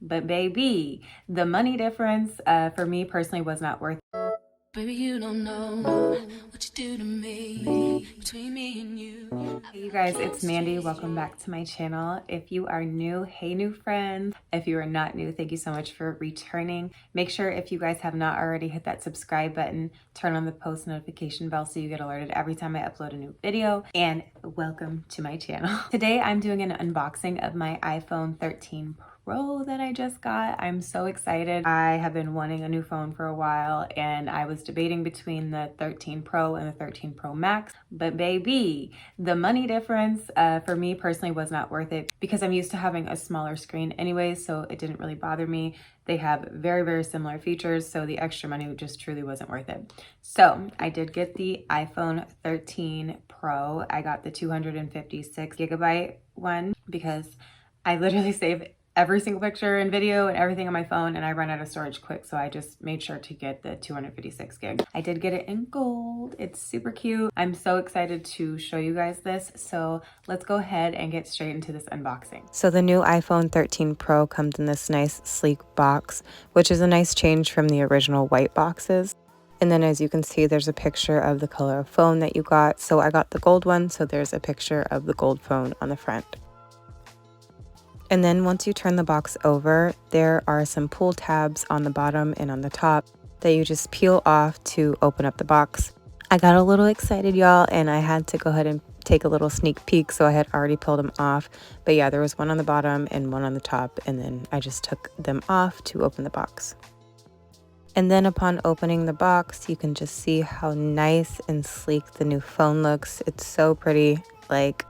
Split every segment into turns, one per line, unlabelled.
but baby, the money difference for me personally was not worth it.
Baby, you don't know what you do to me, between me and you.
Hey you guys, it's Mandy. Welcome back to my channel. If you are new, hey new friends. If you are not new, thank you so much for returning. Make sure if you guys have not already, hit that subscribe button, turn on the post notification bell so you get alerted every time I upload a new video, and welcome to my channel. Today I'm doing an unboxing of my iPhone 13 Pro that I just got. I'm so excited. I have been wanting a new phone for a while and I was debating between the 13 Pro and the 13 Pro Max, but baby, the money difference for me personally was not worth it because I'm used to having a smaller screen anyway, so it didn't really bother me. They have very, very similar features, so the extra money just truly wasn't worth it. So I did get the iPhone 13 Pro. I got the 256 gigabyte one because I literally save every single picture and video and everything on my phone, and I run out of storage quick, so I just made sure to get the 256 gig. I did get it in gold. It's super cute. I'm so excited to show you guys this, so let's go ahead and get straight into this unboxing. So the new iPhone 13 Pro comes in this nice sleek box, which is a nice change from the original white boxes. And then as you can see, there's a picture of the color of phone that you got. So I got the gold one, so there's a picture of the gold phone on the front. And then once you turn the box over, there are some pull tabs on the bottom and on the top that you just peel off to open up the box. I got a little excited, y'all, and I had to go ahead and take a little sneak peek, so I had already peeled them off. But yeah, there was one on the bottom and one on the top, and then I just took them off to open the box. And then upon opening the box, you can just see how nice and sleek the new phone looks. It's so pretty. Like,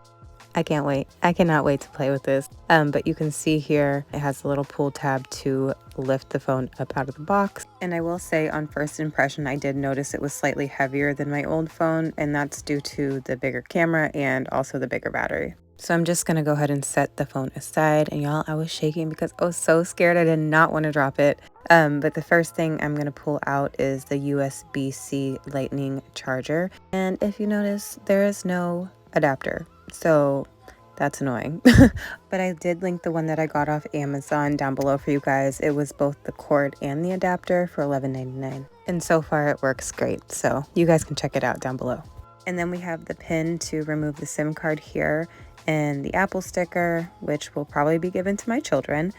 I can't wait. I cannot wait to play with this. But you can see here, it has a little pull tab to lift the phone up out of the box. And I will say on first impression, I did notice it was slightly heavier than my old phone, and that's due to the bigger camera and also the bigger battery. So I'm just gonna go ahead and set the phone aside. And y'all, I was shaking because I was so scared. I did not want to drop it. But the first thing I'm gonna pull out is the USB-C lightning charger. And if you notice, there is no adapter. So that's annoying. But I did link the one that I got off Amazon down below for you guys. It was both the cord and the adapter for $11.99. And so far it works great. So you guys can check it out down below. And then we have the pin to remove the SIM card here, and the Apple sticker, which will probably be given to my children.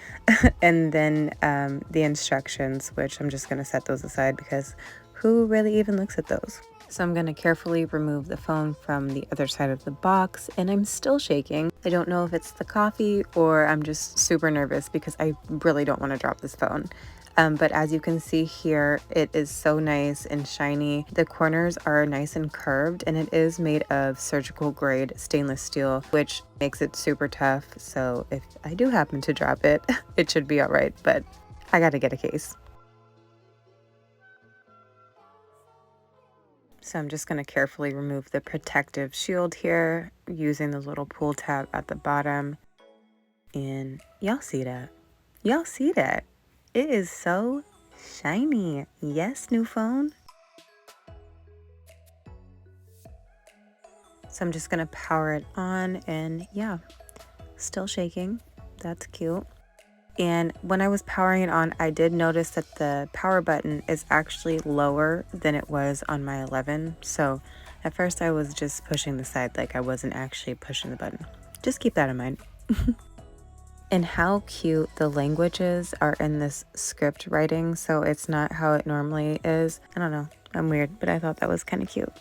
And then the instructions, which I'm just going to set those aside because who really even looks at those? So I'm going to carefully remove the phone from the other side of the box, and I'm still shaking. I don't know if it's the coffee or I'm just super nervous because I really don't want to drop this phone. But as you can see here, it is so nice and shiny. The corners are nice and curved, and it is made of surgical grade stainless steel, which makes it super tough. So if I do happen to drop it, it should be all right, but I got to get a case. So I'm just going to carefully remove the protective shield here using the little pull tab at the bottom. And y'all see that? Y'all see that? It is so shiny. Yes, new phone. So I'm just going to power it on, and yeah, still shaking. That's cute. And when I was powering it on, I did notice that the power button is actually lower than it was on my 11. So at first I was just pushing the side like I wasn't actually pushing the button. Just keep that in mind. And how cute the languages are in this script writing. So it's not how it normally is. I don't know. I'm weird, but I thought that was kind of cute.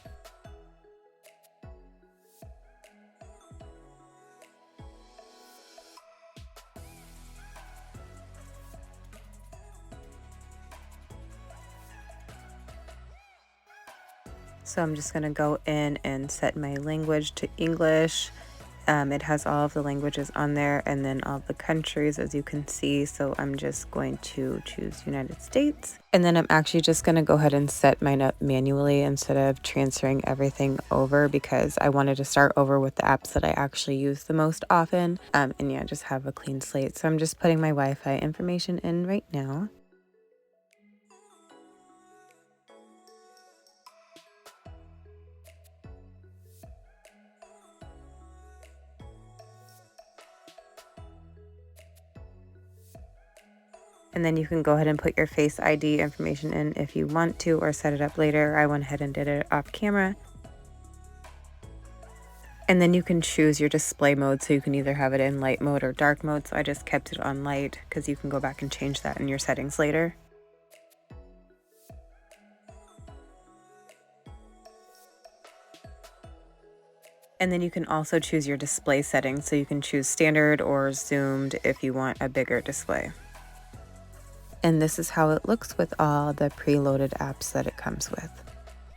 So I'm just going to go in and set my language to English. It has all of the languages on there and then all the countries, as you can see. So I'm just going to choose United States. And then I'm actually just going to go ahead and set mine up manually instead of transferring everything over because I wanted to start over with the apps that I actually use the most often. And yeah, just have a clean slate. So I'm just putting my Wi-Fi information in right now. And then you can go ahead and put your Face ID information in if you want to, or set it up later. I went ahead and did it off camera. And then you can choose your display mode, so you can either have it in light mode or dark mode. So I just kept it on light because you can go back and change that in your settings later. And then you can also choose your display settings, so you can choose standard or zoomed if you want a bigger display. And this is how it looks with all the preloaded apps that it comes with.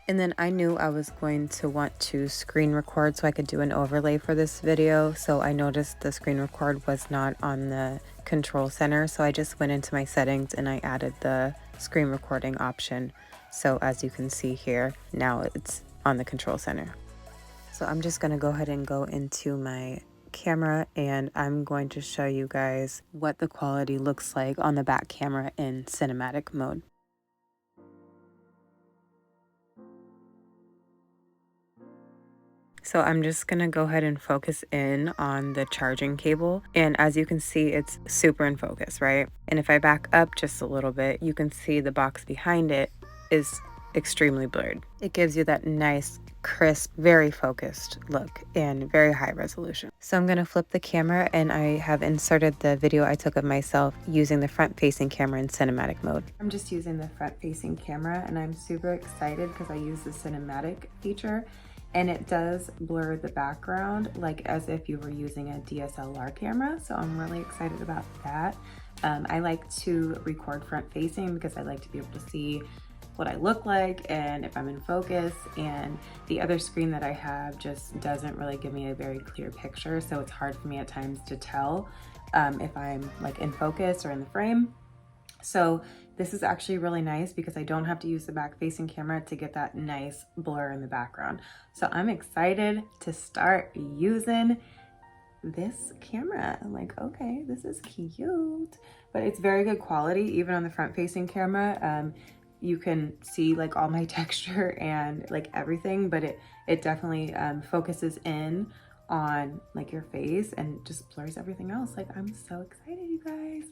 And then I knew I was going to want to screen record so I could do an overlay for this video. So I noticed the screen record was not on the control center. So I just went into my settings and I added the screen recording option. So as you can see here, now it's on the control center. So I'm just going to go ahead and go into my camera and I'm going to show you guys what the quality looks like on the back camera in cinematic mode. So I'm just gonna go ahead and focus in on the charging cable. And as you can see, it's super in focus, right? And if I back up just a little bit, you can see the box behind it is extremely blurred. It gives you that nice, crisp, very focused look and very high resolution. So I'm gonna flip the camera and I have inserted the video I took of myself using the front-facing camera in cinematic mode. I'm just using the front-facing camera and I'm super excited because I use the cinematic feature. And it does blur the background like as if you were using a DSLR camera. So I'm really excited about that. I like to record front facing because I like to be able to see what I look like and if I'm in focus. And the other screen that I have just doesn't really give me a very clear picture. So it's hard for me at times to tell if I'm like in focus or in the frame. So this is actually really nice because I don't have to use the back facing camera to get that nice blur in the background. So I'm excited to start using this camera. I'm like, okay, this is cute, but it's very good quality. Even on the front facing camera, you can see like all my texture and like everything, but it definitely focuses in on like your face and just blurs everything else. Like, I'm so excited, you guys.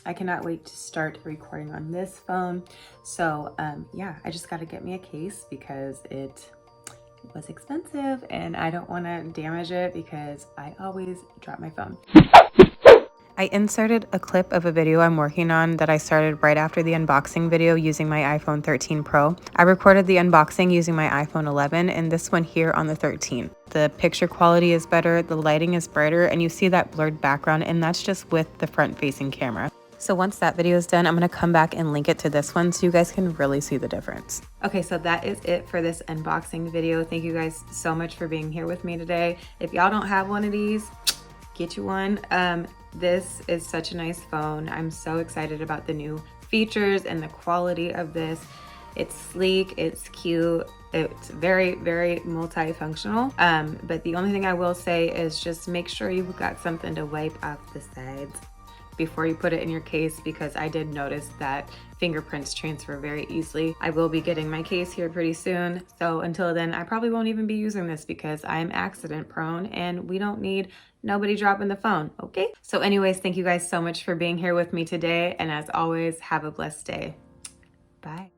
I cannot wait to start recording on this phone. So yeah, I just got to get me a case because it was expensive and I don't want to damage it because I always drop my phone. I inserted a clip of a video I'm working on that I started right after the unboxing video using my iPhone 13 Pro. I recorded the unboxing using my iPhone 11 and this one here on the 13. The picture quality is better, the lighting is brighter, and you see that blurred background, and that's just with the front-facing camera. So once that video is done, I'm gonna come back and link it to this one so you guys can really see the difference. Okay, so that is it for this unboxing video. Thank you guys so much for being here with me today. If y'all don't have one of these, get you one. This is such a nice phone. I'm so excited about the new features and the quality of this. It's sleek, it's cute, it's very, very multifunctional. But the only thing I will say is just make sure you've got something to wipe off the sides before you put it in your case, because I did notice that fingerprints transfer very easily. I will be getting my case here pretty soon. So until then, I probably won't even be using this because I'm accident prone and we don't need nobody dropping the phone, okay? So anyways, thank you guys so much for being here with me today. And as always, have a blessed day. Bye.